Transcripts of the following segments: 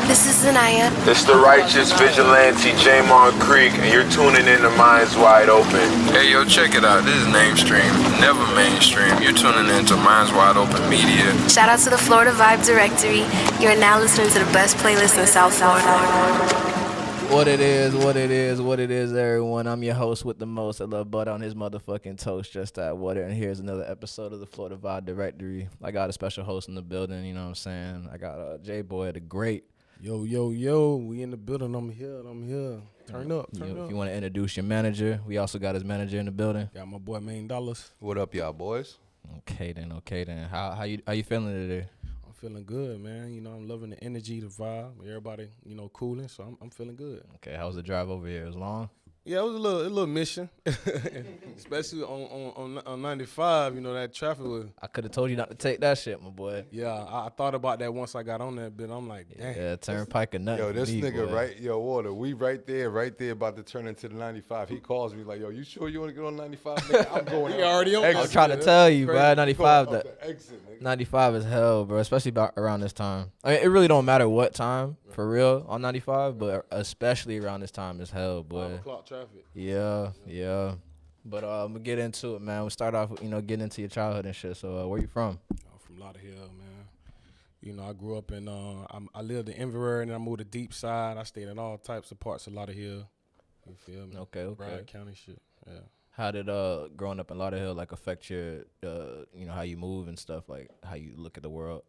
This is Zanaya. It's the righteous vigilante JBoyTheGreat, and you're tuning in to Minds Wide Open. Hey, yo, check it out. This is Namestream, never mainstream. You're tuning in to Minds Wide Open Media. Shout out to the Florida Vibe Directory. You're now listening to the best playlist in South Florida. What it is, everyone. I'm your host with the most. I love butter on his motherfucking toast, just that water. And here's another episode of the Florida Vibe Directory. I got a special host in the building, you know what I'm saying? I got JBoyTheGreat. Yo, we in the building. I'm here. Turn up. If you want to introduce your manager, we also got his manager in the building. Got my boy Main Dollars. What up, y'all boys? Okay then. How you feeling today? I'm feeling good, man. You know, I'm loving the energy, the vibe. Everybody, you know, cooling. So I'm feeling good. Okay, how was the drive over here? It was long? Yeah, it was a little mission, especially on 95. You know, that traffic was. I could have told you not to take that shit, my boy. Yeah, I thought about that once I got on that bit. I'm like, damn. Yeah, turnpike or nothing. Yo, this me, nigga, boy. right? Yo, Water, we right there, about to turn into the 95. He calls me like, yo, you sure you want to get on 95? Nigga, I'm going He already on exit. I'm trying to tell you, bro. 95. Going up the exit, nigga. 95 is hell, bro. Especially about around this time. I mean, it really don't matter what time for real on 95, but especially around this time is hell, boy. 5 o'clock traffic. Yeah. But we'll get into it, man. We'll start off, getting into your childhood and shit. So, where you from? I'm from Lauderhill, man. You know, I grew up in, I lived in Inverary, and I moved to Deep Side. I stayed in all types of parts of Lauderhill. You feel me? Okay. Broward County shit, yeah. How did growing up in Lauderhill like affect your, how you move and stuff, like how you look at the world?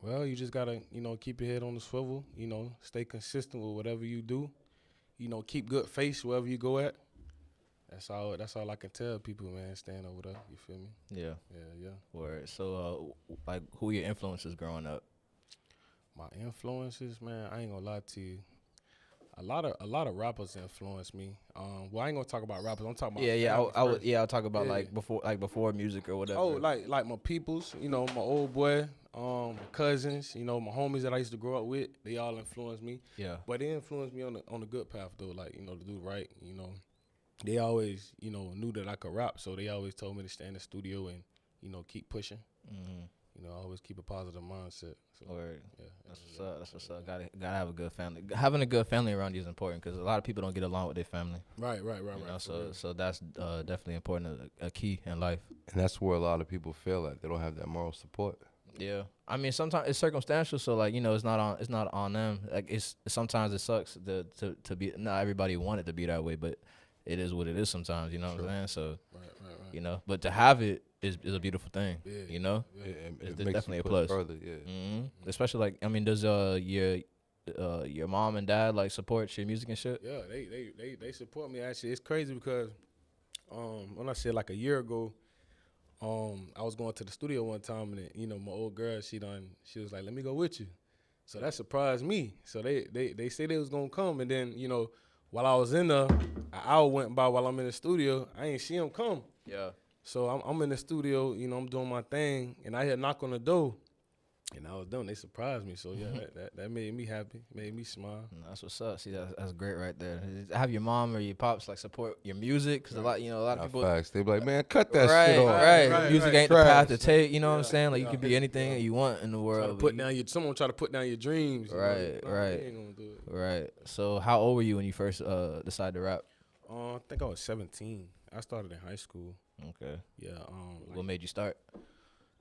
Well, you just gotta, keep your head on the swivel. Stay consistent with whatever you do. Keep good face wherever you go at. That's all I can tell people, man. Staying over there, you feel me? Yeah. Yeah. Word. So, who your influences growing up? My influences, man. I ain't gonna lie to you. A lot of rappers influenced me. Well, I ain't gonna talk about rappers. I'm talking about I'll talk about before music or whatever. Oh, like my peoples, my old boy, my cousins, my homies that I used to grow up with. They all influenced me. Yeah. But they influenced me on the good path though, like to do right. They always knew that I could rap, so they always told me to stay in the studio and keep pushing. Mm-hmm. Always keep a positive mindset. So, Word. Yeah, that's what's up. Gotta have a good family. Having a good family around you is important because a lot of people don't get along with their family. Right. So that's definitely important, a key in life. And that's where a lot of people feel like they don't have that moral support. Yeah, I mean sometimes it's circumstantial, so it's not on them. Like sometimes it sucks to be. Not everybody want it to be that way, but it is what it is sometimes. You know what I'm saying? So right. But to have it is a beautiful thing. Yeah. Yeah, it's definitely a plus. Further, yeah. Mm-hmm. Especially does your mom and dad support your music and shit? Yeah, they support me. Actually, it's crazy because when I said like a year ago, I was going to the studio one time and my old girl she was like, let me go with you. So that surprised me. So they say they was gonna come, and then while I was in there, an hour went by while I'm in the studio. I ain't see them come. Yeah. So I'm in the studio, I'm doing my thing, and I hear a knock on the door, and I was done. They surprised me, so yeah, that made me happy, made me smile. That's what's up. See, that's great right there. Have your mom or your pops support your music, because a lot of people. Facts. They be like, man, cut that shit off. Right. Music ain't the path to take. You know what I'm saying? Like you could be anything you want in the world. Someone try to put down your dreams. Right. They ain't gonna do it. Right. So how old were you when you first decided to rap? I think I was 17. I started in high school. Okay. Yeah. What made you start?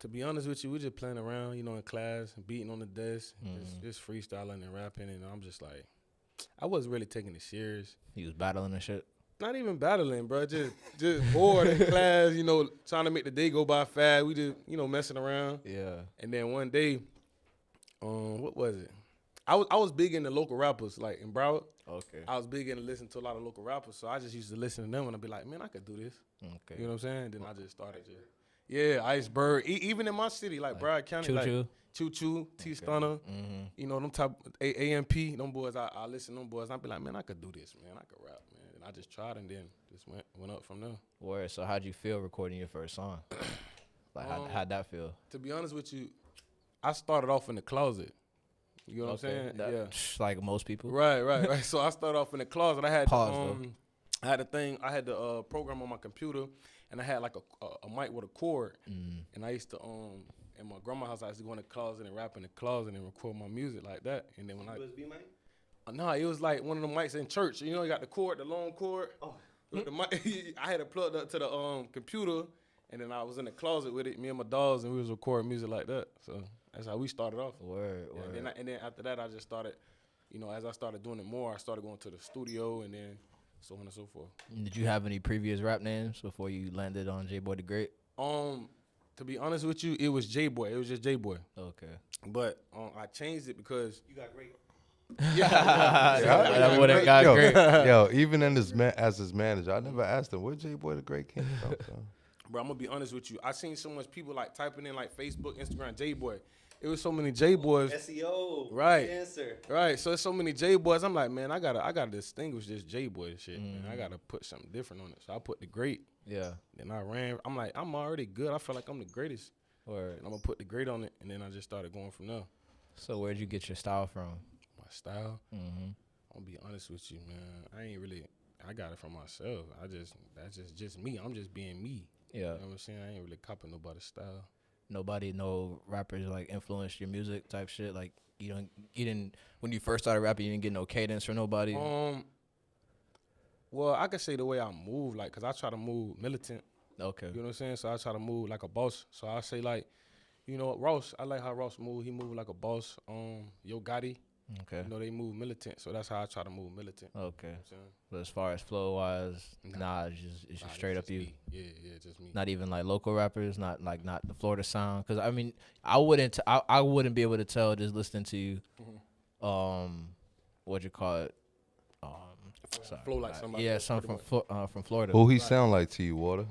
To be honest with you, we just playing around, in class, beating on the desk, just freestyling and rapping, and I'm just like, I wasn't really taking it serious. You was battling and shit? Not even battling, bro. Just bored in class, trying to make the day go by fast. We just, messing around. Yeah. And then one day, what was it? I was big into local rappers, like in Broward. Okay. I was big into listening to a lot of local rappers, so I just used to listen to them and I'd be like, man, I could do this. Okay. You know what I'm saying? Then I just started Iceberg. Even in my city, like Broward County, Choo-Choo, T-Stunner, them type AMP, them boys, I listen to them boys, I'd be like, man, I could do this, man. I could rap, man. And I just tried and then just went up from there. Word. So how'd you feel recording your first song? How'd that feel? To be honest with you, I started off in the closet. You know what I'm saying? Like most people. Right. So I started off in the closet. I had I had the program on my computer, and I had like a mic with a cord, and I used to in my grandma's house, I used to go in the closet and rap in the closet and record my music like that. And then when USB mic? No, it was like one of the mics in church. You know, you got the cord, the long cord. Oh. With the mic, I had it plugged up to the computer, and then I was in the closet with it, me and my dogs, and we was recording music like that. So that's how we started off. Word. And then after that, I just started, you know, as I started doing it more, I started going to the studio, and then so on and so forth. Did you have any previous rap names before you landed on JBoyTheGreat? To be honest with you, it was J-Boy. It was just J-Boy. Okay. But I changed it because You got great. That would have got great. Yo, even in as his manager, I never asked him where JBoyTheGreat came from. Son. Bro, I'm gonna be honest with you. I seen so much people like typing in like Facebook, Instagram, J-Boy. It was so many J-Boys. SEO. Right. Answer. Right. So it's so many J-Boys. I'm like, man, I gotta distinguish this J-Boy shit. Man. I gotta put something different on it. So I put the great. Yeah. Then I ran. I'm like, I'm already good. I feel like I'm the greatest. Word. And I'm gonna put the great on it, and then I just started going from there. So where'd you get your style from? My style. Mm-hmm. I'm gonna be honest with you, man. I got it from myself. That's just me. I'm just being me. Yeah. You know what I'm saying? I ain't really copying nobody's style. Nobody, no rappers like influenced your music type shit. Like you didn't when you first started rapping, you didn't get no cadence from nobody. Well, I could say the way I move, like, cause I try to move militant. Okay. You know what I'm saying? So I try to move like a boss. So I say like, you know, Ross. I like how Ross move. He move like a boss. Yo Gotti. Okay. You know, they move militant. So that's how I try to move militant. Okay. You know what I'm saying? But as far as flow wise, it's just Nah, straight up just you. me. Yeah, just me. Not even like local rappers, not the Florida sound. Cause I mean, I wouldn't be able to tell just listening to you. What you call it? Sorry. Flow like somebody. Yeah, else, some pretty from much. from Florida. Who he sound like to you, Water?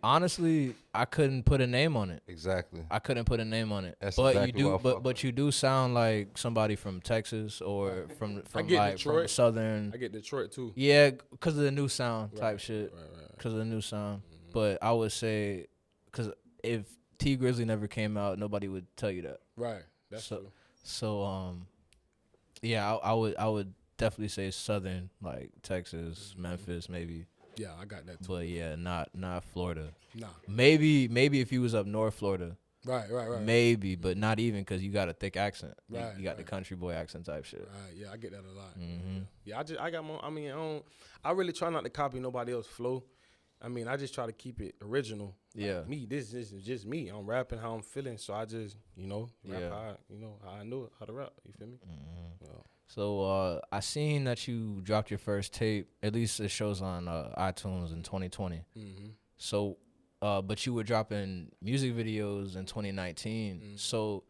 Honestly, I couldn't put a name on it. Exactly. I couldn't put a name on it. That's but exactly you what I do, fuck but you do sound like somebody from Texas or from get like from Detroit. southern. I get Detroit too. Yeah, because of the new sound type shit. Right. Because of the new sound. But I would say, because if T Grizzly never came out, nobody would tell you that. Right. That's So- true. So yeah, I would definitely say southern, like Texas, Memphis, maybe. Yeah, I got that too. But yeah, not Florida. Nah. Maybe if you was up north Florida. Right. Maybe, but not even because you got a thick accent. Right, You got the right. country boy accent type shit. Right. Yeah, I get that a lot. Mhm. Yeah, I got more. I mean, I really try not to copy nobody else's flow. I mean, I just try to keep it original. Like Yeah. me, this is just me. I'm rapping how I'm feeling, so I just, rap Yeah. how I know how to rap. You feel me? Yeah. So I seen that you dropped your first tape. At least it shows on iTunes in 2020. Mm-hmm. So, but you were dropping music videos in 2019. So,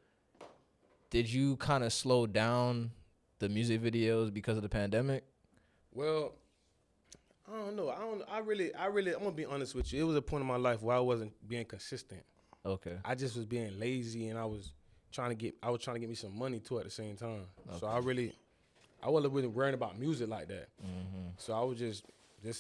did you kind of slow down the music videos because of the pandemic? Well, I don't know. I really, I'm gonna be honest with you. It was a point in my life where I wasn't being consistent. Okay. I just was being lazy, and I was trying to get me some money too at the same time. So I wasn't really worrying about music like that. So I was just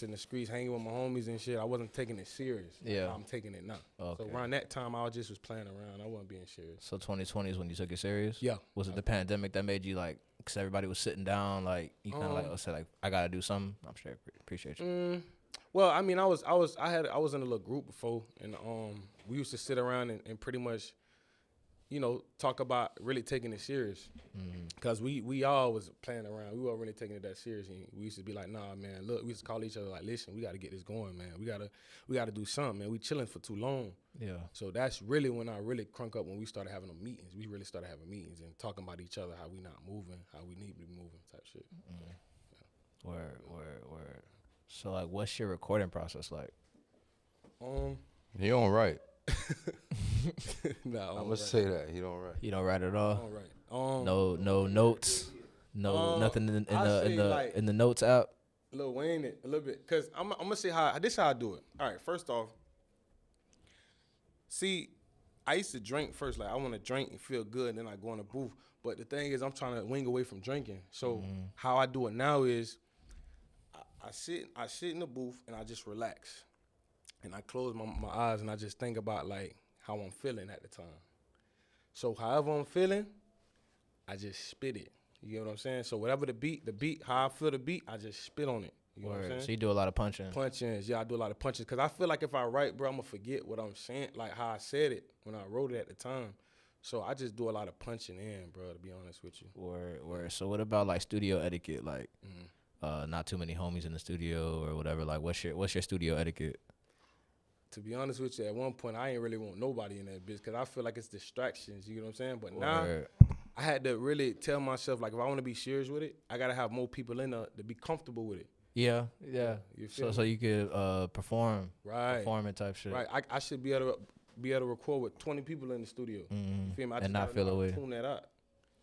in the streets hanging with my homies and shit. I wasn't taking it serious. Like Yeah. how I'm taking it now. Okay. So around that time, I was playing around. I wasn't being serious. So 2020 is when you took it serious? Yeah. Was it the pandemic that made you like, because everybody was sitting down, like, you kind of like, said, like, I got to do something? I'm sure I appreciate you. Well, I mean, I was in a little group before, and we used to sit around and pretty much, talk about really taking it serious. Because we all was playing around. We weren't really taking it that serious. And we used to be like, nah, man, look, we used to call each other like, listen, we got to get this going, man. We gotta do something, man. We chilling for too long. Yeah. So that's really when I really crunk up, when we started having them meetings. We really started having meetings and talking about each other, how we not moving, how we need to be moving type shit. Word. So, like, what's your recording process like? He don't write. Nah, I'm gonna say that he don't write. You don't write at all? All right. No notes? Nothing in the notes app? Lil Wayne it a little bit, cause I'm gonna say how I do it. All right, first off, see, I used to drink first. Like I want to drink and feel good, and then I go in the booth. But the thing is, I'm trying to wing away from drinking. So how I do it now is, I sit in the booth and I just relax, and I close my eyes and I just think about like how I'm feeling at the time. So however I'm feeling, I just spit it. You get what I'm saying? So whatever the beat, how I feel the beat, I just spit on it. You know what I'm saying? So you do a lot of punching. Punch-ins. Yeah, I do a lot of punches. Because I feel like if I write, bro, I'm going to forget what I'm saying, like how I said it when I wrote it at the time. So I just do a lot of punching in, bro, to be honest with you. Word. So what about like studio etiquette? Like, not too many homies in the studio or whatever. Like, what's your studio etiquette? To be honest with you, at one point, I ain't really want nobody in that bitch because I feel like it's distractions, you know what I'm saying? But now, I had to really tell myself, like, if I want to be serious with it, I got to have more people in there to be comfortable with it. Yeah. You feel So you could perform it type shit. Right. I should be able to record with 20 people in the studio. You feel me? I And just not gotta feel know how to away. tune that out.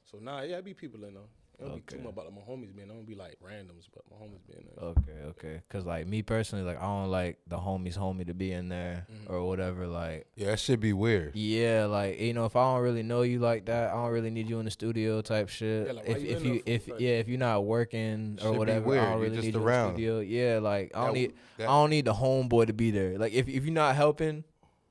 So now, it be people in there. It don't be too Okay. much about my homies being there. It don't be like randoms, but my homies being there. Okay. Cause like me personally, like I don't like the homie to be in there or whatever. Like Yeah, that should be weird. yeah, like you know, if I don't really know you like that, I don't really need you in the studio type shit. Yeah, like, why you in there for? If you're not working Should or be whatever, weird. I don't You're really just need you around. in the studio. Yeah, like I That- don't need the homeboy to be there. Like if you're not helping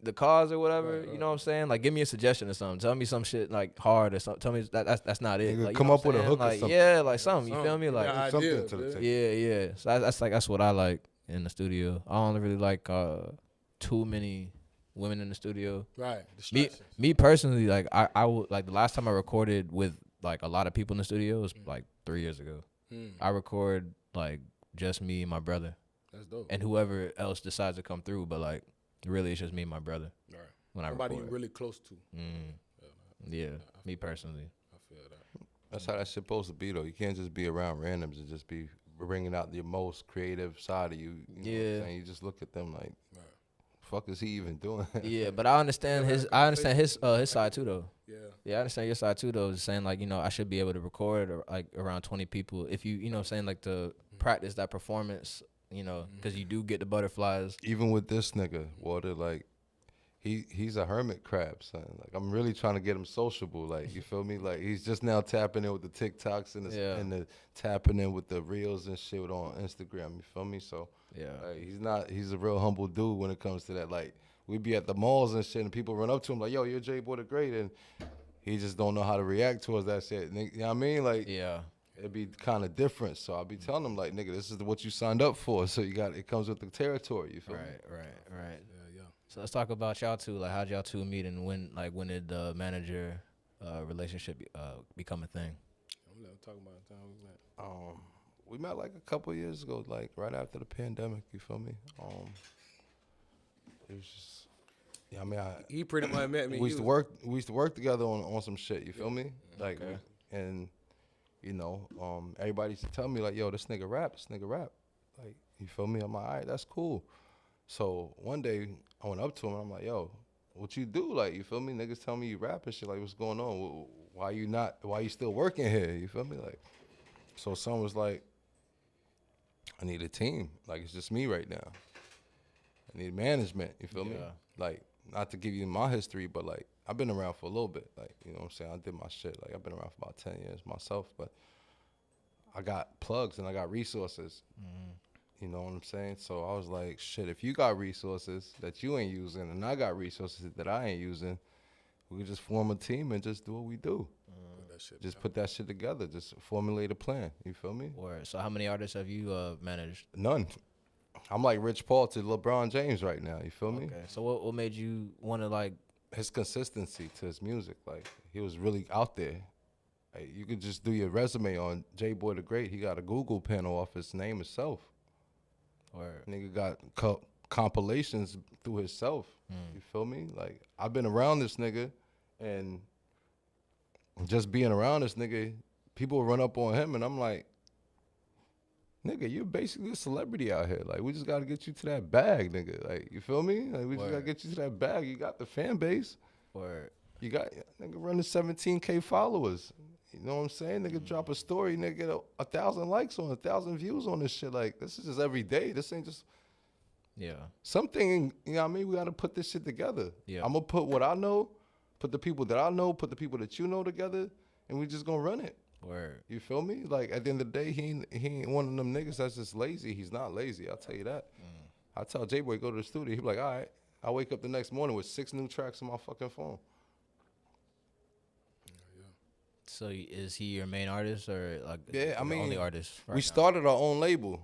the cause or whatever, Right. you know what I'm saying? Like give me a suggestion or something. Tell me some shit like hard or something. Tell me that's not it. Nigga, Like, you come know up what with a I'm hook or saying? Like, something. yeah, like something. You feel me? Something. Like Yeah, something idea, to the bitch. table. yeah. So that's what I like in the studio. I don't really like too many women in the studio. Right. Distractions. Me personally, like I would like the last time I recorded with like a lot of people in the studio was like 3 years ago. I record like just me and my brother That's dope. and whoever else decides to come through, but like really it's just me and my brother Right. when I Somebody record. you really close to. Yeah, me personally. I feel that. That's how that shit's supposed to be, though. You can't just be around randoms and just be bringing out your most creative side of you. You know what I'm Yeah. saying? You just look at them like, fuck is he even doing? Yeah, but I understand his side too though. Yeah. Yeah, I understand your side too though. Saying like, you know, I should be able to record or like around 20 people if you know what I'm saying, like to practice that performance, you know, because you do get the butterflies. Even with this nigga, Walter, like, he's a hermit crab, son. Like, I'm really trying to get him sociable. Like, you feel me? Like, he's just now tapping in with the TikToks and the tapping in with the reels and shit on Instagram. You feel me? So, Yeah. like, he's a real humble dude when it comes to that. Like, we be at the malls and shit, and people run up to him like, yo, you're JBoyTheGreat, and he just don't know how to react towards that shit. You know what I mean? Like, Yeah. it'd be kind of different. So I'll be telling him like, nigga, this is what you signed up for. So it comes with the territory. You feel me? Right. So let's talk about y'all two. Like, how'd y'all two meet, and when did the manager relationship become a thing? I'm not talking about the time we met. We met like a couple years ago, like right after the pandemic. You feel me? It was just, yeah. I mean, He pretty much met me. we used to work. We used to work together on some shit. You feel me? Like, Okay. and you know, everybody used to tell me like, yo, this nigga rap. Like, you feel me? I'm like, all right, that's cool. So one day I went up to him and I'm like, yo, what you do? Like, you feel me? Niggas tell me you rap and shit. Like, what's going on? Why you still working here? You feel me? Like, so someone was like, I need a team. Like, it's just me right now. I need management. You feel me? Yeah. Like, not to give you my history, but like, I've been around for a little bit. Like, you know what I'm saying? I did my shit. Like, I've been around for about 10 years myself, but I got plugs and I got resources. You know what I'm saying? So I was like, shit, if you got resources that you ain't using and I got resources that I ain't using, we could just form a team and just do what we do. Just put that shit together. Just formulate a plan. You feel me? Word. So how many artists have you managed? None. I'm like Rich Paul to LeBron James right now. You feel me? Okay. So what made you want to like? His consistency to his music. Like, he was really out there. Like, you could just do your resume on JBoyTheGreat. He got a Google panel off his name itself. Word. Nigga got compilations through himself. You feel me? Like, I've been around this nigga, and just being around this nigga, people run up on him, and I'm like, nigga, you're basically a celebrity out here. Like, we just got to get you to that bag, nigga. Like, you feel me? Like, we just got to get you to that bag. You got the fan base. Word. You got, nigga, running 17K followers. You know what I'm saying? Nigga, drop a story, nigga, get 1,000 likes on 1,000 views on this shit. Like, this is just every day. This ain't just Yeah. something, you know what I mean? We got to put this shit together. Yeah. I'm going to put what I know, put the people that I know, put the people that you know together, and we just going to run it. Word. You feel me? Like, at the end of the day, he ain't one of them niggas that's just lazy. He's not lazy, I'll tell you that. I tell J-Boy, go to the studio. He be like, all right. I wake up the next morning with 6 new tracks on my fucking phone. So is he your main artist or like Yeah, I the mean, only artist? we started our own label.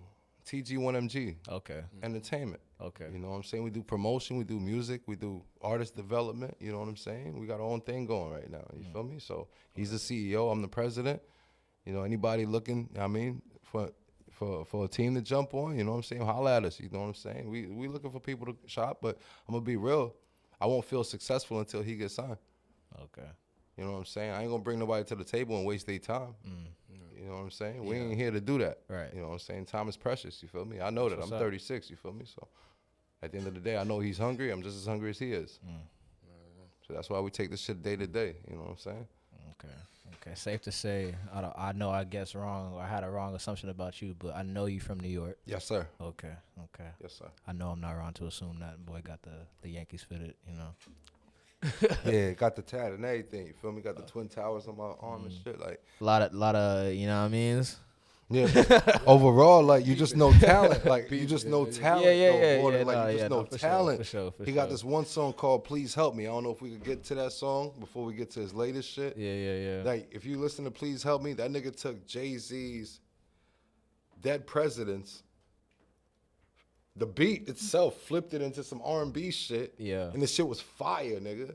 TG1MG. Okay. Entertainment. Okay. You know what I'm saying? We do promotion, we do music, we do artist development. You know what I'm saying? We got our own thing going right now. You feel me? So he's the CEO. I'm the president. You know, anybody looking, I mean, for a team to jump on, you know what I'm saying? Holla at us. You know what I'm saying? We looking for people to shop, but I'm gonna be real. I won't feel successful until he gets signed. Okay. You know what I'm saying? I ain't gonna bring nobody to the table and waste their time. You know what I'm saying? We ain't here to do that. Right. You know what I'm saying? Time is precious. You feel me? I know that. what's I'm up. 36. You feel me? So at the end of the day, I know he's hungry. I'm just as hungry as he is. So that's why we take this shit day to day. You know what I'm saying? Okay. Okay. Safe to say, I know I guessed wrong, or I had a wrong assumption about you, but I know you from New York. Yes, sir. Okay. Okay. Yes, sir. I know I'm not wrong to assume that boy got the Yankees fitted. You know. Yeah, got the tat and everything. You feel me? Got the twin towers on my arm and shit. Like, A lot of, you know what I mean? yeah. Overall, like you just know talent. Like you just know talent. though, more than, like you just know for talent. Sure, for He got this one song called "Please Help Me." I don't know if we could get to that song before we get to his latest shit. Yeah. Like if you listen to "Please Help Me," that nigga took Jay-Z's "Dead Presidents." The beat itself flipped it into some R&B shit. Yeah. And the shit was fire, nigga.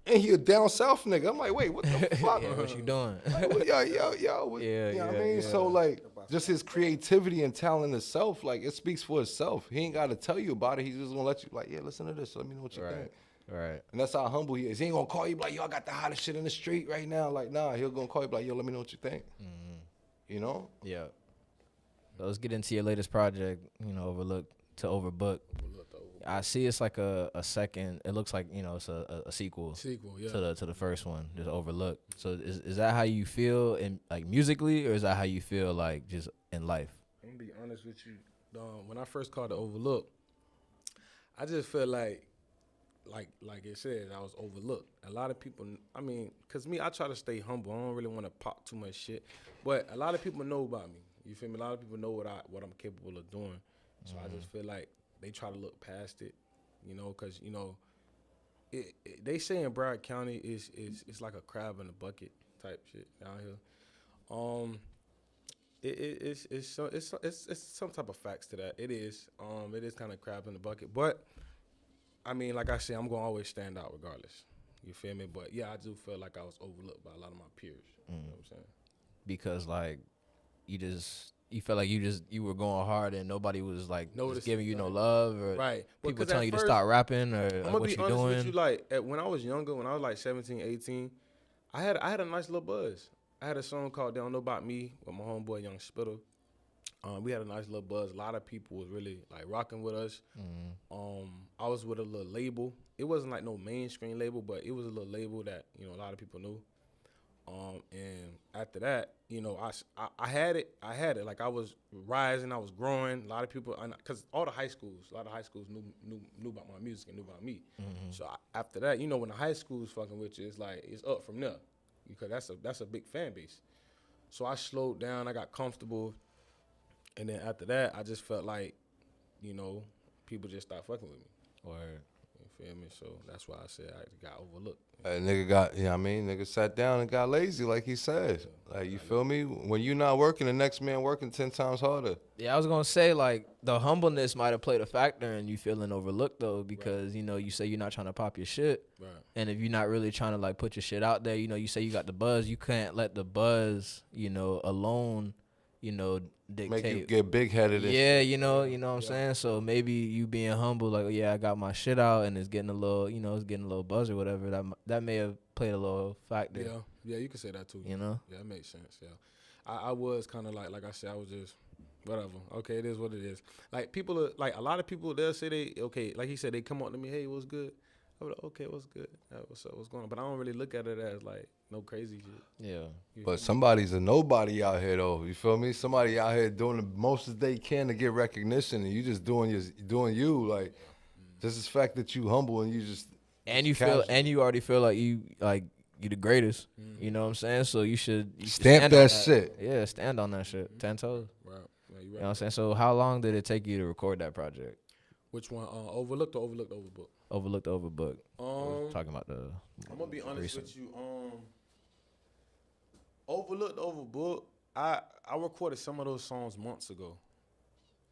And he a down south nigga. I'm like, wait, what the fuck? Yeah, what you doing? Like, what, yo. What, Yeah, you know what I yeah, mean? yeah. So, like, just his creativity and talent itself, like, it speaks for itself. He ain't got to tell you about it. He's just going to let you, like, yeah, listen to this. Let me know what you think. Right. And that's how humble he is. He ain't going to call you like, yo, I got the hottest shit in the street right now. Like, nah, he'll going to call you like, yo, let me know what you think. You know? Yeah. So let's get into your latest project, you know, Overlook to Overbook. I see it's like a second. It looks like, you know, it's a sequel. Yeah. To the first one, just Overlook. So is that how you feel in like musically, or is that how you feel like just in life? I'm gonna be honest with you. When I first called it Overlook, I just felt like it said, I was overlooked. A lot of people, I mean, cause me, I try to stay humble. I don't really want to pop too much shit, but a lot of people know about me. You feel me? A lot of people know what I'm capable of doing. So I just feel like they try to look past it, you know, cause you know, they say in Broward County it's like a crab in a bucket type shit down here. It's some type of facts to that. It is kind of crab in the bucket, but I mean, like I said, I'm gonna always stand out regardless. You feel me? But yeah, I do feel like I was overlooked by a lot of my peers. You know what I'm saying? Because like you felt like you were going hard and nobody was like just giving you no love, or right. people telling you to stop rapping, or I'm like, gonna what be you honest doing. with you. Like when I was younger, when I was like 17, 18, I had a nice little buzz. I had a song called "They Don't Know About Me" with my homeboy Young Spittle. We had a nice little buzz. A lot of people was really like rocking with us. I was with a little label. It wasn't like no mainstream label, but it was a little label that, you know, a lot of people knew. And after that, you know, I had it. Like I was rising, I was growing. A lot of people, because a lot of high schools knew about my music and knew about me. So after that, you know, when the high school's fucking with you, it's like it's up from there, because that's a big fan base. So I slowed down. I got comfortable. And then after that, I just felt like, you know, people just stopped fucking with me. Word. You feel me? So that's why I said I got overlooked. Nigga got, nigga sat down and got lazy, like he said. Like, you feel me? When you not working, the next man working 10 times harder. Yeah, I was gonna say like the humbleness might have played a factor in you feeling overlooked though, because you know you say you're not trying to pop your shit, Right. and if you're not really trying to like put your shit out there, you know, you say you got the buzz, you can't let the buzz, you know, alone, you know, dictate. Make you get big headed. Yeah, you know what I'm saying. So maybe you being humble, like, yeah, I got my shit out, and it's getting a little, you know, it's getting a little buzz or whatever. That may have played a little factor. Yeah, you can say that too. You know. Yeah, it makes sense. Yeah, I was kind of like I said, I was just whatever. Okay, it is what it is. Like people are like a lot of people. They'll say they okay. Like he said, they come up to me, hey, what's good? I'm like, okay, what's good? What's up? What's going on? But I don't really look at it as like no crazy shit. Yeah. But somebody's a nobody out here though. You feel me? Somebody out here doing the most as they can to get recognition, and you just doing you. Like just the fact that you humble and you just you already feel like you the greatest. You know what I'm saying? So you should stamp stand that on shit. Yeah, stand on that shit. 10 toes. Right. Yeah, You know what I'm saying? So how long did it take you to record that project? Which one? Overlooked or Overlooked Overbooked? Overlooked Overbooked. Talking about the. I'm gonna be honest recent. with you. Overlooked Overbooked. I recorded some of those songs months ago.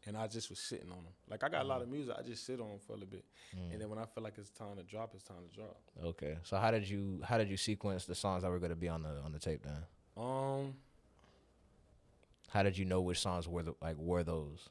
and I just was sitting on them. Like I got a lot of music, I just sit on them for a little bit, and then when I feel like it's time to drop, it's time to drop. Okay. So how did you sequence the songs that were gonna be on the tape then? How did you know which songs were were those?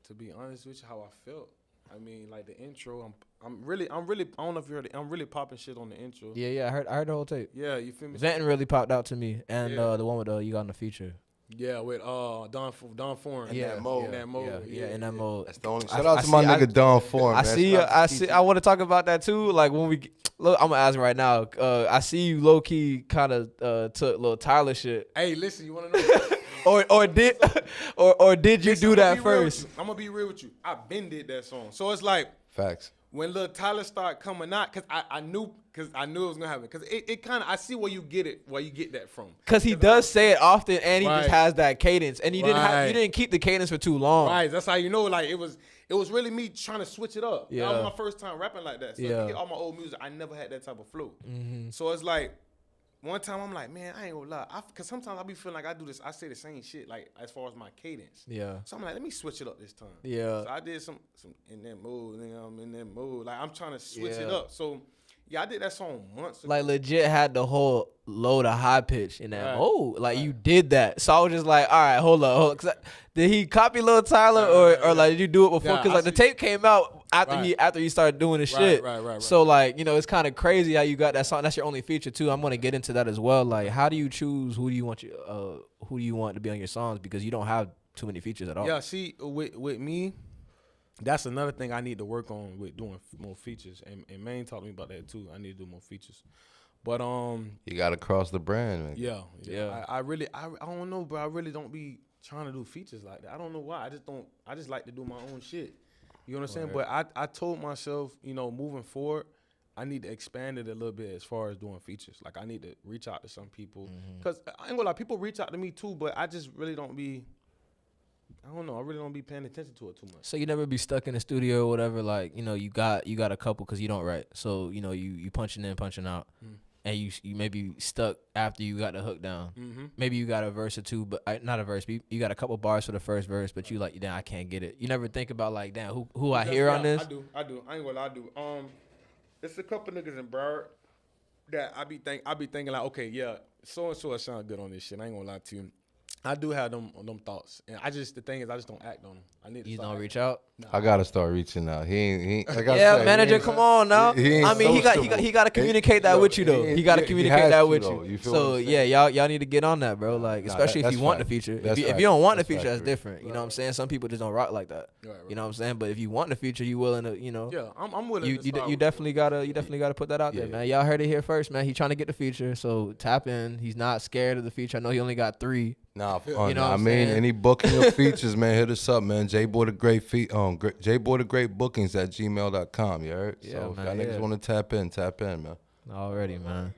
To be honest with you, how I felt. I mean, like the intro, I'm really. I don't know if you heard it. I'm really popping shit on the intro. Yeah, I heard the whole tape. Yeah, you feel me? Venton really popped out to me, and Yeah. the one with you got in the feature. Yeah, with Don Foreign. Yeah, In that mode. Yeah, in that mode. That's the only. Shout out to my nigga Don Foreman. I see. I want to talk about that too. Like when we look, I'm gonna ask him right now. I see you low key kind of took little Tyler shit. Hey, listen, you wanna know? or did you do that first? I'm gonna be real with you. I been did that song, so it's like Facts. when Lil Tyler started coming out, cause I knew it was gonna happen. Cause it kind of I see where you get that from. Cause he does say it often, and he just Right. has that cadence, and you Right. didn't keep the cadence for too long. Right, that's how you know. Like it was really me trying to switch it up. Yeah. That was my first time rapping like that. So if Yeah. you hear all my old music, I never had that type of flow. So it's like one time I'm like, man, I ain't gonna lie, cause sometimes I be feeling like I say the same shit, like as far as my cadence. Yeah. So I'm like, let me switch it up this time. Yeah. So I did some in that mood, nigga. I'm in that mood. Like I'm trying to switch it Yeah. up. So yeah, I did that song months ago. Like legit had the whole load of high pitch in that Right. mode. Like you did that. So I was just like, all right, hold up. Did he copy Lil Tyler or like did you do it before? Yeah, Because I like the see. tape came out after Right. after he started doing the shit. Right. So like, you know, it's kind of crazy how you got that song. That's your only feature too. I'm gonna get into that as well. Like, how do you choose who do you want to be on your songs? Because you don't have too many features at all. Yeah, see, with me, that's another thing I need to work on with doing more features. And Maine taught me about that too. I need to do more features. But You gotta cross the brand, man. yeah. I don't know, bro. I really don't be trying to do features like that. I don't know why. I just like to do my own shit. You know what I'm saying? But I told myself, you know, moving forward, I need to expand it a little bit as far as doing features. Like I need to reach out to some people. Cause I ain't gonna lie, people reach out to me too, but I just really don't be. I don't know. I really don't be paying attention to it too much. So you never be stuck in the studio or whatever. Like, you know, you got a couple because you don't write. So you know you punching in, punching out, and you maybe stuck after you got the hook down. Maybe you got a verse or two, but not a verse. But you got a couple bars for the first verse, but you like, damn, I can't get it. You never think about like, damn, who I hear on this? I do. I ain't gonna lie, I do. It's a couple niggas in Bird that I be thinking like, okay, yeah, so and so sound good on this shit. I ain't gonna lie to you. I do have them thoughts, and the thing is, I just don't act on them. I need to. You start don't acting. reach out. I gotta start reaching out. He ain't like I Yeah, said, manager, come on now. he ain't I mean, he got to communicate that with you though. He got to communicate has that to, with though. you. You feel So what I'm yeah, y'all need to get on that, bro. Like, Nah, especially if that's you want the fact. feature. That's If fact. you don't want the That's feature, that's fact. different. You know what I'm saying? Some people just don't rock like that. You know what I'm saying? But if you want the feature, you willing to, you know. Yeah, I'm willing. You to start with definitely gotta put that out there, Yeah. man. Y'all heard it here first, man. He trying to get the feature, so tap in. He's not scared of the feature. I know he only got 3. Nah, You know what I I'm mean, saying? any booking of features, man, hit us up, man. JBoyTheGreat JBoyTheGreat bookings at gmail.com. You heard? Yeah, So if man, y'all niggas yeah. want to tap in, man. Already, man.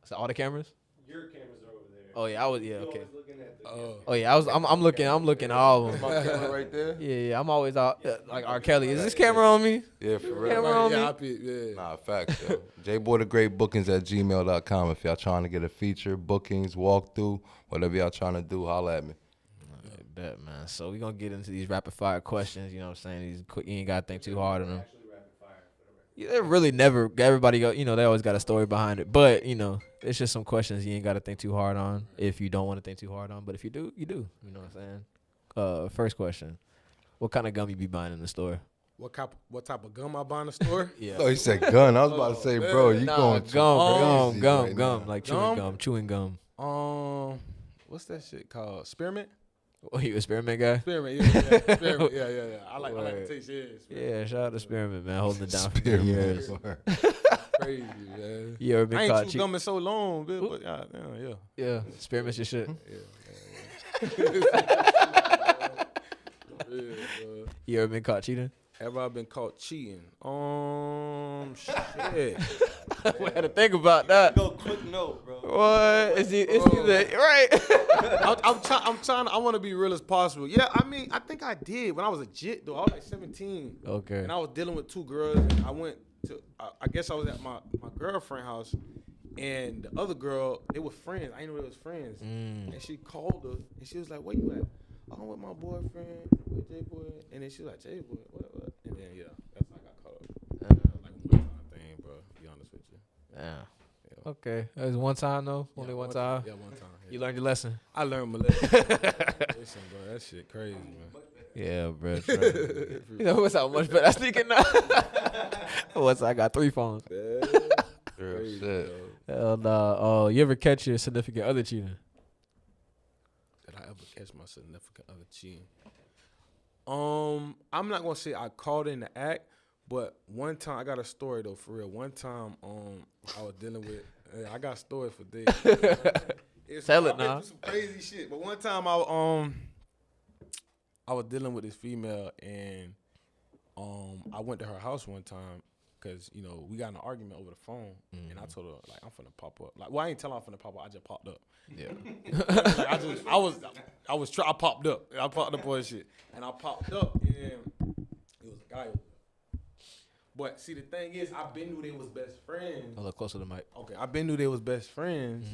So all the cameras? Your cameras are over there. Oh yeah, okay. Looking at the Oh yeah, I'm looking at all of them. My camera right there. Yeah, I'm always out like R. Kelly. Is this camera on me? Yeah, for real. Camera on me? yeah. Nah, facts, yo. JBoyTheGreat bookings at gmail.com. If y'all trying to get a feature, bookings, walkthrough, whatever y'all trying to do, holla at me. I bet, man. So we gonna get into these rapid fire questions. You know what I'm saying? These quick, you ain't gotta think too hard on them. Yeah, they really never. Everybody go. You know, they always got a story behind it. But you know, it's just some questions you ain't gotta think too hard on. If you don't want to think too hard on, but if you do, you do. You know what I'm saying? First question: what kind of gum you be buying in the store? What type of gum I buy in the store? Yeah. Oh, he said gun. I was about to say, bro, you going too gum, crazy gum, right gum, now. like Gum? chewing gum. What's that shit called? Spearmint. Oh, you a Spearmint guy? Spearmint. Yeah. Spearmint. Yeah. I like the taste. Yeah. Yeah, shout out to Spearmint, man, holding it down for Spearmint. years. Crazy, man. You ever been I caught ain't chewed gum in so long, but yeah. Yeah, Spearmint's your shit. You ever been caught cheating? Have I been caught cheating? Shit. We had to think about that. Go quick note, bro. What? It's either right. I'm trying. I want to be real as possible. Yeah, I mean, I think I did when I was a jit though. I was like 17. Okay. And I was dealing with 2 girls. And I went to. I guess I was at my girlfriend's house, and the other girl, they were friends. I didn't know they was friends. And she called her, and she was like, "Where you at?" I'm with my boyfriend, with J-Boy. And then she was like, J-Boy, what? And then, yeah, that's how I got caught up. Like a one-time thing, bro, to be honest with you. Yeah. Okay. That was one time though. Only one time. Yeah, one time. Yeah. You learned your lesson. I learned my lesson. Listen, bro, that shit crazy, man. Yeah, bro. You know what's how much better I sneaking now? What's I got 3 phones. Yeah. Real Crazy, shit. though. Hell nah. Oh, you ever catch your significant other cheating? Did I ever catch my significant other cheating? I'm not gonna say I caught in the act, but one time I got a story though, for real. One time, I was dealing with. I got stories for days. Tell it I've been now. through some crazy shit. But one time I was dealing with this female, and I went to her house one time because we got in an argument over the phone, and I told her like I'm finna pop up. Like, well, I ain't tell her I'm finna pop up. I just popped up. Yeah. I popped up. I popped up on shit, and I popped up, and it was a guy over there. But see, the thing is, I been knew they was best friends. A little closer to the mic. Okay, I been knew they was best friends,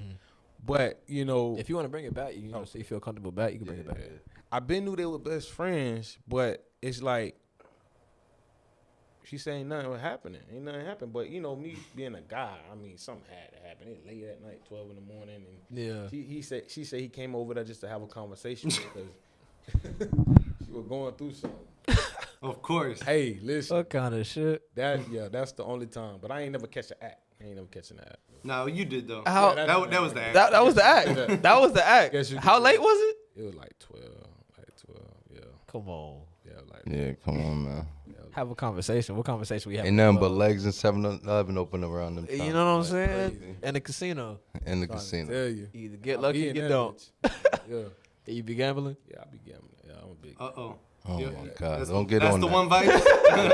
but If you want to bring it back, you know, so you feel comfortable back, you can bring it back. I been knew they were best friends, but it's like she saying nothing was happening. Ain't nothing happened. But me being a guy, I mean, something had to happen. It late at night, 12 in the morning, and Yeah. she said he came over there just to have a conversation because she was going through something. Of course. Hey, listen, What kind of shit? that's the only time. But I ain't never catch an act. I ain't never catching an act. No, you did though. How- Yeah, that was the act. That was the act. That was the act. Guess you How could- late was it? It was like 12, yeah, Come on. yeah, like Yeah, come on, man. Have a conversation. What conversation we have? Ain't nothing but legs and 7-Eleven open around them. You times. know what I'm saying? crazy. In the casino. In the trying to casino. tell you. You either get I lucky be or in you that don't. bitch. Yeah, You be gambling? yeah, I be gambling. Yeah, I'm a big. Uh-oh. Oh Yeah. my God! That's Don't get that's on the that. one vice.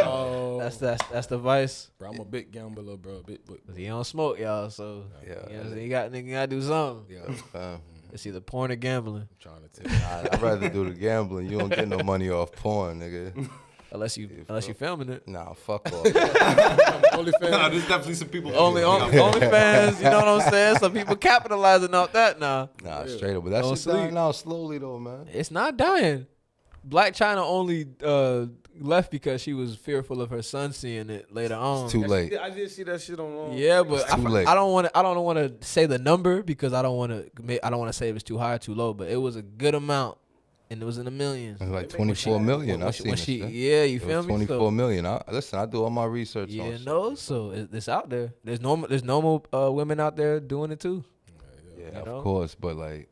Oh, That's the vice. bro, I'm a big gambler, bro. Big, but He don't smoke, y'all. So Yeah. you know, you got to do something. yeah, I'm It's either porn or gambling, trying to tell you. I'd rather do the gambling. You don't get no money off porn, nigga. unless you filming it. Nah, fuck off. OnlyFans. No, there's definitely some people. Only fans. You know what I'm saying? Some people capitalizing off that now. Nah, straight up. But that Don't shit's dying sleep. out slowly though, man. It's not dying. Black China only left because she was fearful of her son seeing it later on. It's too late. I did see that shit on. Yeah, but It's too late. I don't want to say the number because I don't want to say if it's too high or too low. But it was a good amount, and it was in the millions. It's like 24 million. I When seen this shit. yeah, you It feel was me? 24 million. Listen, I do all my research Yeah, on shit. no, so it's out there. There's normal women out there doing it too. Yeah, You know? of course. But like,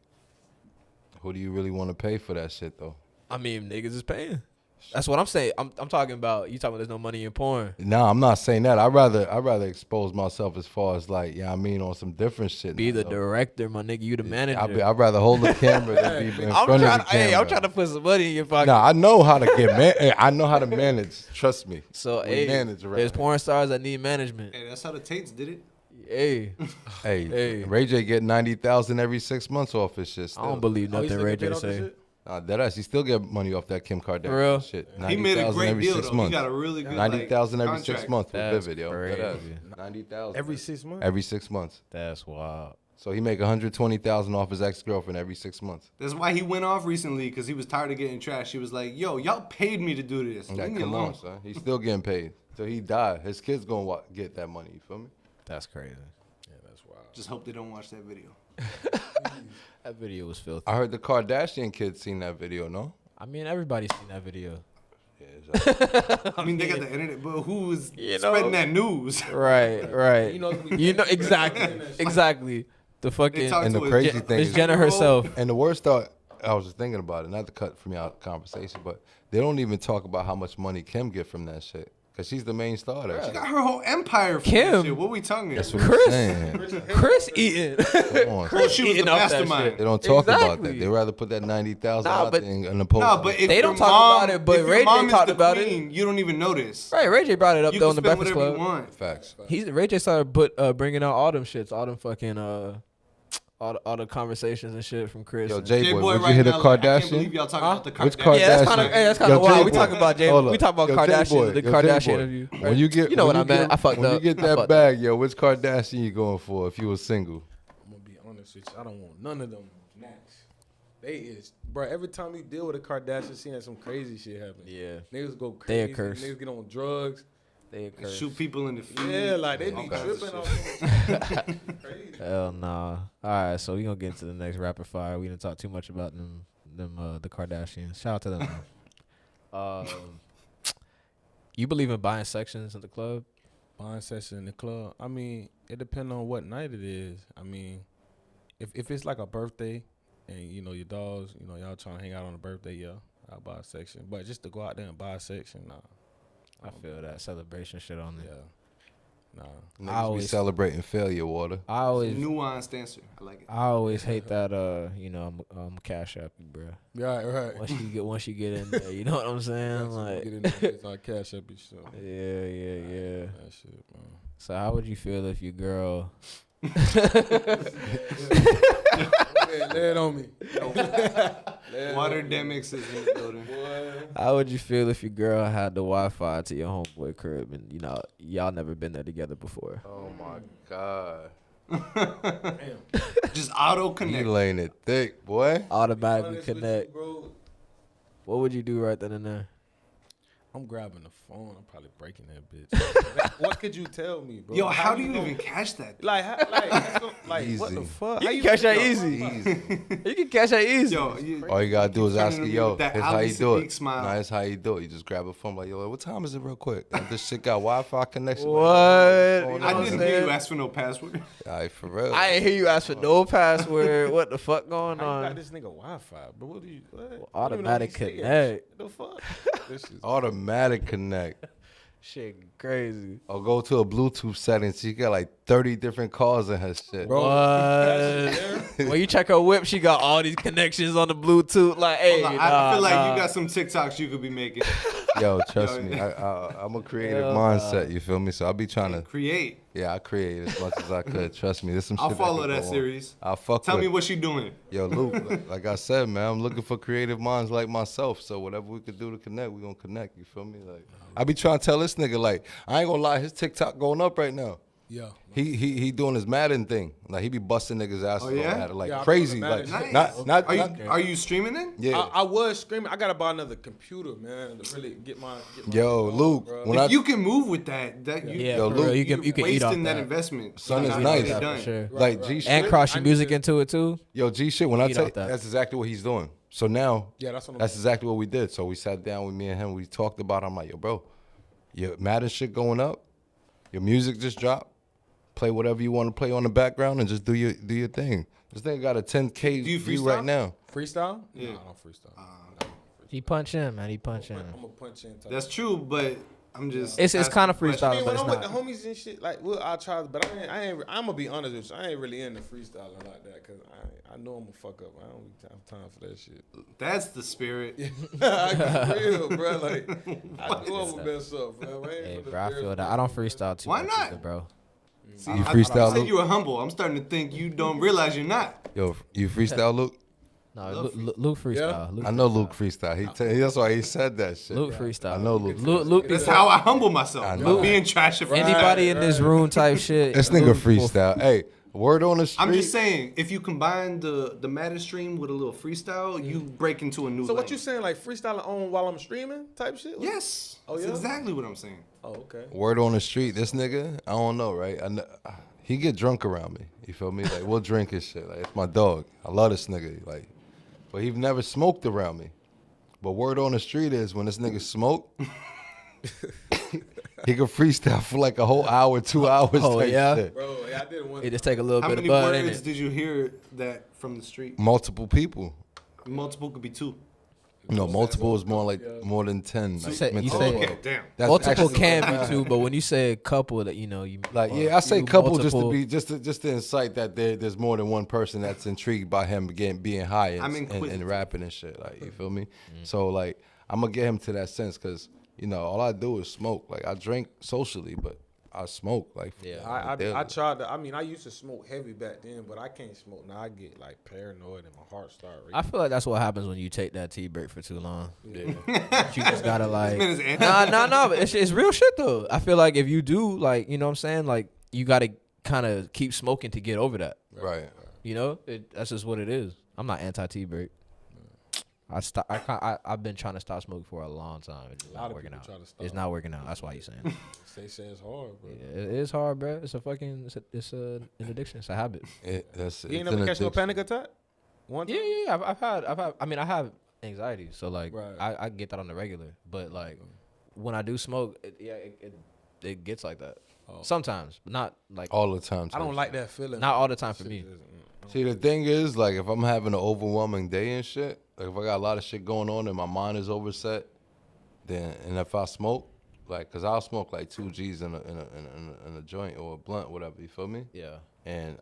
who do you really want to pay for that shit though? I mean, niggas is paying. That's what I'm saying. I'm talking about. You talking about there's no money in porn. No, I'm not saying that. I'd rather expose myself as far as like, I mean, on some different shit. Be now, the though. director, my nigga. You the manager. I'd rather hold the camera than be in I'm front trying. of the camera. Hey, I'm trying to put some money in your pocket. Nah, I know how to get I know how to manage. Trust me. So, We hey, manage around there's here. porn stars that need management. Hey, that's how the Tates did it. Hey, Hey, Hey. Ray J get 90,000 every 6 months off his shit. I Still. don't believe Oh, you nothing still Ray get paid J off this say. shit? Deadass, he still get money off that Kim Kardashian For real? shit. He made a 90,000 great every deal 6 though. months. He got a really good 90,000 every 6 contract. months with That's Vivid, yo. crazy. Deadass. 90,000 Every 6 months. every 6 months. That's wild. So he make 120,000 off his ex-girlfriend every 6 months. That's why he went off recently because he was tired of getting trashed. He was like, "Yo, y'all paid me to do this. Like, Leave me come alone." on, son. He's still getting paid. So he died. His kids gonna get that money. You feel me? That's crazy. Yeah, that's wild. Just hope they don't watch that video. That video was filthy. I heard the Kardashian kids seen that video. No. I mean, everybody's seen that video. Yeah, exactly. I mean, they got the internet, but who's You know. spreading that news? Right. You know, exactly. The They fucking talk And to the his crazy Jen- thing Miss is- Jenner herself. And the worst thought, I was just thinking about it, not to cut from y'all conversation, but they don't even talk about how much money Kim get from that shit. Because she's the main star there. She got her whole empire from Kim. that shit. What we talking That's about? what Chris. I'm saying. Chris Eaton. Come on. Well, she was the Eating off that mastermind. shit. They don't talk about Exactly. that. They rather put that 90,000 Nah, out but- there in the post. No, but if They your don't talk mom, about it, but if Ray your J mom is talked the about it. queen, you don't even notice. Right, Ray J brought it up You though can in the spend Breakfast whatever Club. you want. Facts. Ray J started bringing out all them shits, all them fucking all the conversations and shit from Chris. Yo, and- J-Boy, J-Boy would you right hit a now, like, I can't Kardashian? believe y'all talking about the Which Kardashians. Yeah, that's kind Yo, of wild. We J-Boy. talking about Hold up. We talking about Yo, Kardashians, J-Boy. the Yo, Kardashian J-Boy. interview. When you get, you know when what I meant. I fucked when up. you get I that fucked bag, yo, which Kardashian you going for if you was single? I'm gonna be honest with you. I don't want none of them. Max. They is, bro. Every time you deal with a Kardashian, seeing some crazy shit happen. Yeah. Niggas go They a crazy. curse. Niggas get on drugs. They a curse. Shoot people in the feet. Yeah, like they all be kinds of tripping shit. off. Crazy. Hell nah. All right, so we gonna get into the next rapid fire. We didn't talk too much about them the Kardashians. Shout out to them. You believe in buying sections at the club? Buying session in the club. I mean, it depends on what night it is. I mean, if it's like a birthday and you know your dogs, you know y'all trying to hang out on a birthday, yeah, I'll buy a section. But just to go out there and buy a section, nah. I feel that celebration shit on there. Yeah. Nah. Niggas be always- celebrating failure, Water. I always Nuanced answer. I like it. I always hate that I'm cash app you, bro. Right. Once you get in there, you know what I'm saying? Like Get in there, it's like cash up your shit. yeah. That shit, man. So how would you feel if your girl Lay it on me. Water Demix is in the building. How would you feel if your girl had the Wi-Fi to your homeboy crib and y'all never been there together before? Oh my God. Just auto You connect. laying it thick, boy. Automatically Honest with connect. you, bro, What would you do right then and there? I'm grabbing the phone. I'm probably breaking that bitch. What could you tell me, bro? Yo, how do you know? even catch that? Like, what Easy. the fuck? You How can catch that know? easy. Easy. You can catch that easy. Yo, All you gotta do is ask her, turning yo, with that here's how Ali you do Sadiq it. smile. Nah, that's how you do it. You just grab a phone like, yo, what time is it real quick? And this shit got Wi-Fi connection. What? Like, You know I what I'm didn't hear saying? you ask for no password. all right, for real. I ain't hear you ask for no password. What the fuck going How you got on? this nigga Wi-Fi? But what do you? What? Automatic I don't even know connect. what he said. The fuck? This is Automatic connect. Shit crazy. Or go to a Bluetooth setting. She got like 30 different calls in her shit. Bro. What? When you check her whip, she got all these connections on the Bluetooth. Like, hey, Hold on, I feel like nah. you got some TikToks you could be making. Yo, trust Yo, me. I'm a creative Hell mindset. You feel me? So I'll be trying to. Create. Yeah, I create as much as I could. Trust me. There's some I'll shit follow can that go on. series. I'll fuck Tell with me it. what she doing. Yo, Luke, like I said, man, I'm looking for creative minds like myself. So whatever we could do to connect, we gonna connect. You feel me? Like I be trying to tell this nigga, like, I ain't gonna lie, his TikTok going up right now. Yeah. He doing his Madden thing. Like he be busting niggas asses Oh, yeah? on Madden, like Yeah, I crazy. feel Like the Madden. not Are you streaming it? yeah. I was screaming. I gotta buy another computer, man, to really get my. Yo, phone, Luke, bro. when If you can move with that you, Yeah, Yo, for Luke, real. You can eat off wasting that that. investment. Son, You're it's not nice. getting it For done. sure. like G shit. And cross your I music need into it too. Yo, G shit. When I Eat tell off that. that's exactly what he's doing. So now, Yeah, that's what I'm that's doing. exactly what we did. So we sat down with me and him. We talked about it. I'm like, yo, bro, your Madden shit going up. Your music just dropped. Play whatever you want to play on the background and just do your thing. This thing got a 10K Do you view freestyle? right now. Freestyle? Yeah. Nah, I don't freestyle. He punch in, man. He punch in. I'm gonna punch in. That's true, but I'm just. It's asking kind of questions. I freestyle, mean, but when it's I'm with the not. homies and shit, like, well, I try, but I ain't. I'm gonna be honest with you. I ain't really into freestyling like that because I know I'm gonna fuck up. I don't have time for that shit. That's the spirit. I get real, bro. Like, I do I'm gonna mess up, bro. Hey, bro, I feel that. I don't freestyle too Why much not? either, bro. See, You I freestyle, said Luke? you were humble. I'm starting to think you don't realize you're not. Yo, you freestyle, Luke? No, Luke freestyle. Luke I know freestyle. Luke freestyle. That's why he said that shit. Luke freestyle. I know Luke. Luke That's how I humble myself. I By know. being trash. At Anybody in this room type shit. This nigga Luke will- freestyle. Hey, word on the street. I'm just saying, if you combine the Madden stream with a little freestyle, you break into a new. So what lane. you saying, like freestyling on while I'm streaming type shit? Yes. Oh, That's yeah? exactly what I'm saying. Oh, okay. Word on the street, this nigga, I don't know, right? He get drunk around me. You feel me? Like, we'll drink his shit. Like, it's my dog. I love this nigga. Like, but he never smoked around me. But word on the street is when this nigga smoke, he can freestyle for like a whole hour, 2 hours. Oh, type yeah? shit. Bro, yeah, I did one. It just take a little How bit of many bud in words it. did you hear that from the street? Multiple people. Multiple could be two. No, multiple is more like more than 10. Like, say- you mental say- twelve. Okay, damn. That's Multiple actually- can be too, but when you say a couple, that you Like, yeah, I say you couple multiple- just to incite that there's more than one person that's intrigued by him being high I'm and inquisitive. rapping and shit. Like, you feel me? So like, I'm gonna get him to that sense because all I do is smoke. Like, I drink socially, but I smoke. Like, I daily. tried to. I mean, I used to smoke heavy back then, but I can't smoke now. I get like paranoid and my heart start racing. I feel like that's what happens when you take that tea break for too long. You just gotta like, man is anti- nah, but it's real shit though. I feel like if you do, like, you know what I'm saying, like, you gotta kind of keep smoking to get over that. right. That's just what it is. I'm not anti tea break. I've been trying to stop smoking for a long time. It's A lot not of working people out. try to stop. It's not working out. That's why you saying. They say it's hard, bro. Yeah, it is hard, bro. It's an addiction. It's a habit. You ain't It's never an catch no addiction. panic attack? One time? Yeah. I've had. I mean, I have anxiety, so like, Right. I get that on the regular. But like, when I do smoke, it gets like that. Sometimes, but not like All the time. I don't like that feeling. not all the time for me. See, the thing is, like, if I'm having an overwhelming day and shit, like, if I got a lot of shit going on and my mind is overset, then, and if I smoke, like, cause I'll smoke like 2 G's in a joint or a blunt, whatever. You feel me? Yeah. And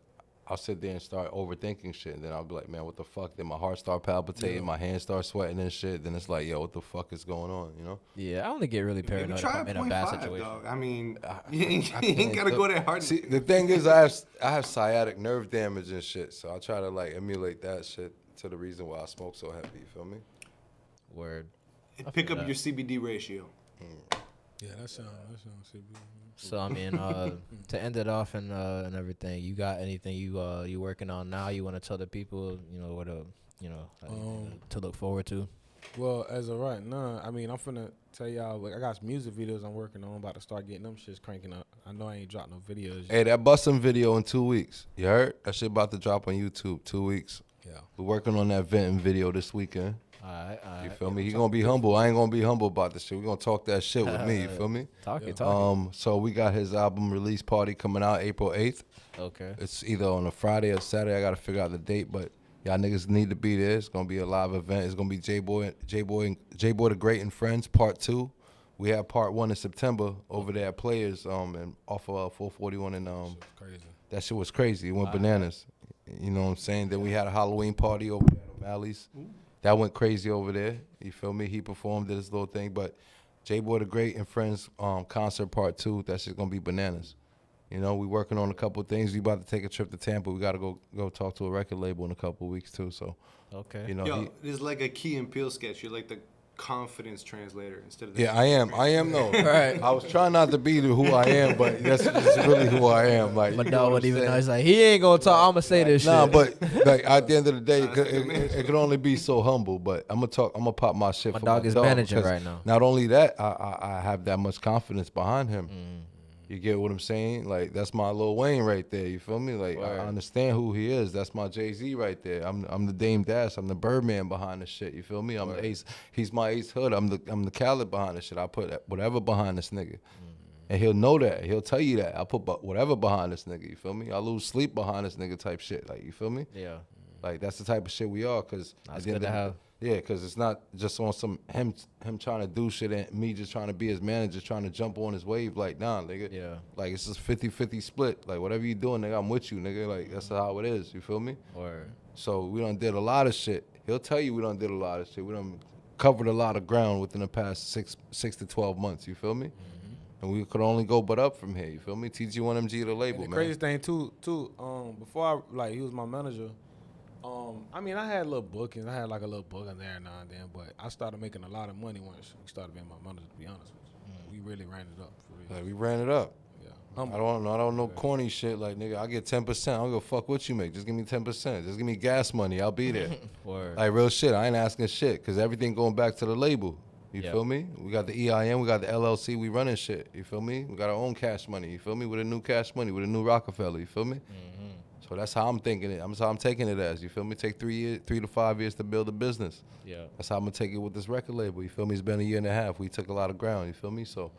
I'll sit there and start overthinking shit. And then I'll be like, man, what the fuck? Then my heart start palpitating, my hands start sweating and shit. Then it's like, yo, what the fuck is going on? You know? Yeah, I only get really Maybe paranoid if try I'm a in a bad 0.5, situation. dog. I mean, you ain't gotta go that hard. See, the thing is, I have sciatic nerve damage and shit. So I try to like emulate that shit to the reason why I smoke so heavy. You feel me? Word. Pick up your CBD ratio. Yeah, that sounds CB. So I mean, to end it off and everything, you got anything you working on now? You want to tell the people, what to look forward to? Well, as of right now, I mean, I'm finna tell y'all, like, I got some music videos I'm working on. About to start getting them shits cranking up. I know I ain't dropped no videos yet. Hey, that bustin' video in 2 weeks. You heard? That shit about to drop on YouTube. 2 weeks. Yeah. We're working on that venting video this weekend. All right. You feel me? He gonna be humble. I ain't gonna be humble about this shit. We gonna talk that shit with me. You feel me? Talk it. So we got his album release party coming out April 8th. Okay. It's either on a Friday or Saturday. I gotta figure out the date, but y'all niggas need to be there. It's gonna be a live event. It's gonna be JBoy the Great and Friends Part 2. We have Part 1 in September over there at Players and off of 441 and Crazy. that shit was crazy. It went bananas. You know what I'm saying? Then we had a Halloween party over there at O'Malley's. That went crazy over there. You feel me? He performed this little thing, but JBoy the Great and Friends concert Part 2. That shit's gonna be bananas. You know, we working on a couple things. We about to take a trip to Tampa. We gotta go talk to a record label in a couple of weeks too. So, Okay. you know, Yo, it's like a Key and Peele sketch. You're like the confidence translator instead of the yeah, I am though. Right. I was trying not to be who I am, but that's really who I am. Like, But you no know one what I'm even saying? knows. Like, he ain't gonna talk. I'm gonna say this Nah, shit. but like at the end of the day, it could only be so humble. But I'm gonna pop my shit. My for dog my is dog managing because right now. Not only that, I have that much confidence behind him. You get what I'm saying? Like, that's my Lil Wayne right there. You feel me? Like, I understand who he is. That's my Jay-Z right there. I'm the Dame Dash. I'm the Birdman behind the shit. You feel me? I'm the Ace. He's my Ace Hood. I'm the Khaled behind the shit. I put whatever behind this nigga. And he'll know that. He'll tell you that. I put whatever behind this nigga. You feel me? I lose sleep behind this nigga type shit. Like, you feel me? Yeah. Like, that's the type of shit we are. Cause That's good to have. Yeah, because it's not just on some him trying to do shit and me just trying to be his manager, trying to jump on his wave. Like, nah, nigga. Yeah. Like, it's just 50-50 split. Like, whatever you doing, nigga, I'm with you, nigga. Like, that's how it is. You feel me? Or So we done did a lot of shit. He'll tell you we done did a lot of shit. We done covered a lot of ground within the past six to 12 months. You feel me? And we could only go but up from here. You feel me? TG1MG the label, And the man. crazy thing too, before he was my manager. I mean, I had little bookings. I had like a little booking there now and then, but I started making a lot of money once we started being my manager. To be honest with you, we really ran it up for real. Like, we ran it up. Yeah, I don't know corny shit. Like, nigga, I get 10%. I don't give a fuck what you make. Just give me 10%. Just give me gas money. I'll be there. Word. Like, real shit. I ain't asking shit because everything going back to the label. You Yeah. feel me? We got the EIN. We got the LLC. We running shit. You feel me? We got our own cash money. You feel me? With a new cash money. With a new Rockefeller. You feel me? So that's how I'm thinking it. That's how I'm taking it as. You feel me? Take 3 to 5 years to build a business. Yeah. That's how I'm gonna take it with this record label. You feel me? It's been a year and a half. We took a lot of ground. You feel me? So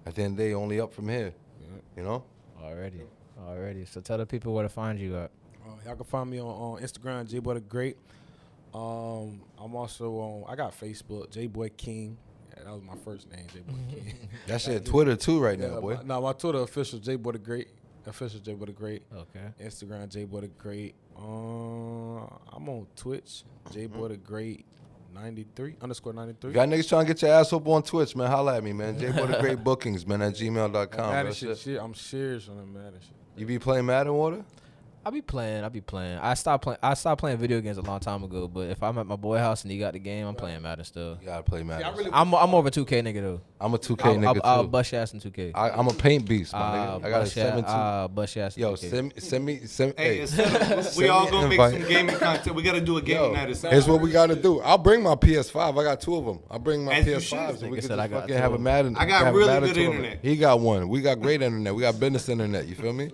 at the end of the day, only up from here. You know? Already. So tell the people where to find you at. Y'all can find me on Instagram, JBoyTheGreat. I'm also on. I got Facebook, JBoy King. Yeah, that was my first name, JBoy King. That shit Twitter too right now, boy. My Twitter official JBoyTheGreat. Official JBoyTheGreat. Okay. Instagram JBoyTheGreat. I'm on Twitch, JBoyTheGreat 93 _93. Got niggas trying to get your ass up on Twitch, man. Holla at me, man. JBoyTheGreat bookings, man, at gmail.com. Madden shit. I'm serious on that Madden shit. You be playing Madden Water? I be playing. I stopped playing video games a long time ago. But if I'm at my boy house and he got the game, I'm playing Madden still. You gotta play Madden. I'm more of a 2K nigga though. I'm a 2K nigga too. I'll bust your ass in 2K. I'm a paint beast, my nigga. I got a 17. Bust your ass in Yo, 2K. send me. Hey, we send all me gonna an make invite. some gaming content. We gotta do a gaming night or something. Here's what we gotta do. I'll bring my PS5. I got 2 of them. I'll bring my As you PS5s should. and we Nigga can said just I got fucking 2 have a of 'em. Madden. I got have a really Madden good tournament. internet. He got one. We got great internet. We got business internet. You feel me?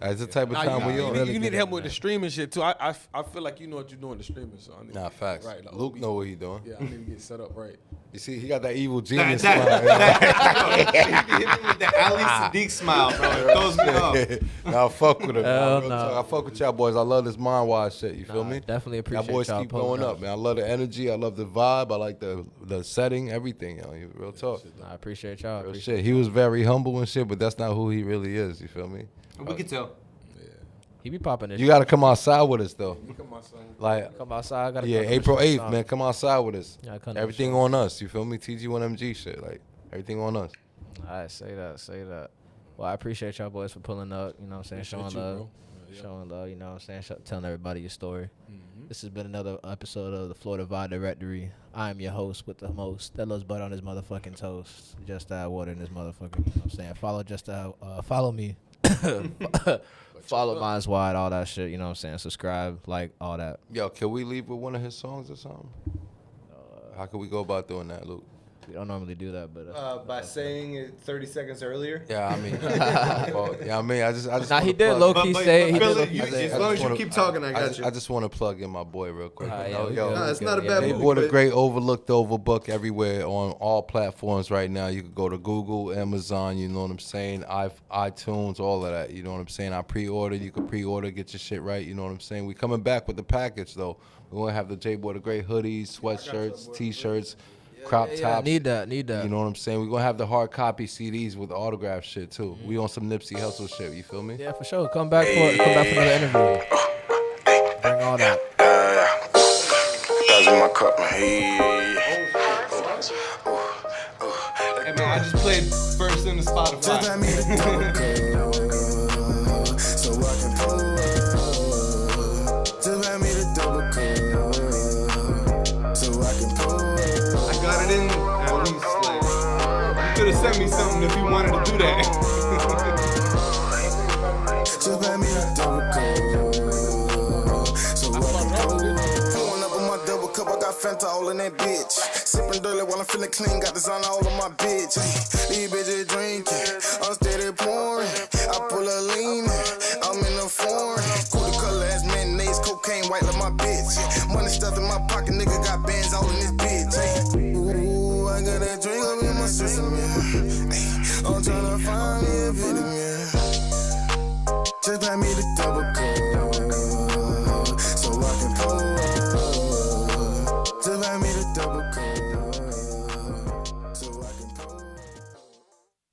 That's the type of time we on. You need help with the streaming shit too. I feel like you know what you're doing the streaming, so I need Nah, facts. Right, like, Luke know what he doing. Yeah, I need to get set up right. You see, he got that evil genius That, smile. hit me with the Ali Sadiq smile, bro. It throws me off. Nah, I fuck with him. Hell Real no. talk. I fuck with y'all boys. I love this mind wash shit. You feel Nah, me? definitely Y'all appreciate boys y'all keep pulling going up. up, man. I love the energy. I love the vibe. I like the setting, everything. Yo. Real talk. I appreciate y'all. Real shit. He was very humble and shit, but that's not who he really is. You feel me? We can tell. He be popping this. You got to come outside with us though. Come on, son. Like, come outside. I gotta yeah, come to the April show 8th, sometime. man. Come outside with us. Yeah, I come to the Everything show. on us. You feel me? TG1MG shit. Like, everything on us. All right, say that. Well, I appreciate y'all boys for pulling up. You know what I'm saying? Showing Appreciate you, love. bro. Yeah. Showing love. You know what I'm saying? Telling everybody your story. Mm-hmm. This has been another episode of the Florida Vibe Directory. I am your host with the most. That loves butter on his motherfucking toast. Just add water in his motherfucking. You know what I'm saying? Follow me. Follow Minds Wide, all that shit. You know what I'm saying? Subscribe, like, all that. Yo, can we leave with one of his songs or something? How can we go about doing that, Luke? We don't normally do that, but By saying it 30 seconds earlier. Yeah, I mean, I just. nah, he wanna did plug- low key say it. He Phil, did low-key you- say as it. long as you wanna- keep talking, I got you. I just want to plug in my boy real quick. Yeah, Yo, we yo, good, Nah, we it's good, not a yeah. bad They movie. bought a but- great overlooked over book everywhere on all platforms right now. You could go to Google, Amazon, you know what I'm saying, iTunes, all of that. You know what I'm saying. I pre-ordered. You could pre-order, get your shit right. You know what I'm saying. We coming back with the package though. We're gonna have the JBoyTheGreat hoodies, sweatshirts, t-shirts, crop Yeah, tops. need that. You know what I'm saying? We're gonna have the hard copy CDs with autograph shit too. We on some Nipsey Hussle shit. You feel me? Yeah, for sure. Come back for another interview. Bring all that. That's in my cup, man. Hey. Hey man, I just played first in the Spotify. So I can pull up. Just let me the double cup. So I can pull up. I got it in at least. Like, you could have sent me something if you wanted to do that. Just let me the double cup. So I can pull up. Pulling up on my double cup, I got Fanta all in that bitch. Sipping dirty while I'm feeling clean, got designer all on my bitch. These bitches drinking, I'm steady pouring. I pull a lean, I'm in the foreign. Cool the color as mayonnaise, cocaine white like my bitch. Money stuffed in my pocket, nigga got bands all in this bitch.